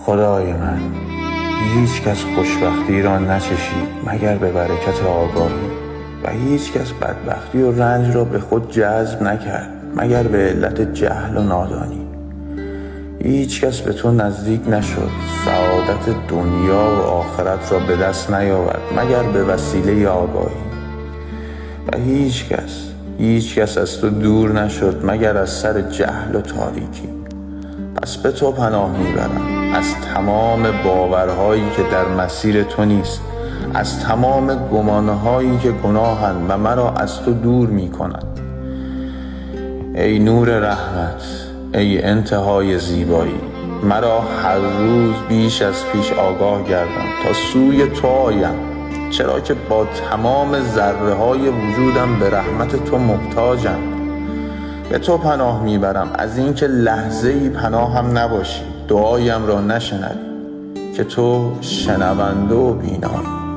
خدای من، هیچ کس خوشبختی را نچشید مگر به برکت آگاهی و هیچ کس بدبختی و رنج را به خود جذب نکرد مگر به علت جهل و نادانی. هیچ کس به تو نزدیک نشد سعادت دنیا و آخرت را به دست نیاورد مگر به وسیله آگاهی و هیچ کس از تو دور نشد مگر از سر جهل و تاریکی. پس به تو پناه میبرم از تمام باورهایی که در مسیر تو نیست، از تمام گمانهایی که گناهند و مرا از تو دور میکنند. ای نور رحمت، ای انتهای زیبایی، مرا هر روز بیش از پیش آگاه گردان تا سوی تو آیم، چرا که با تمام ذره های وجودم به رحمت تو محتاجم. به تو پناه میبرم از اینکه لحظه‌ای پناهم نباشی، دعایم را نشنوی که تو شنونده و بینایی.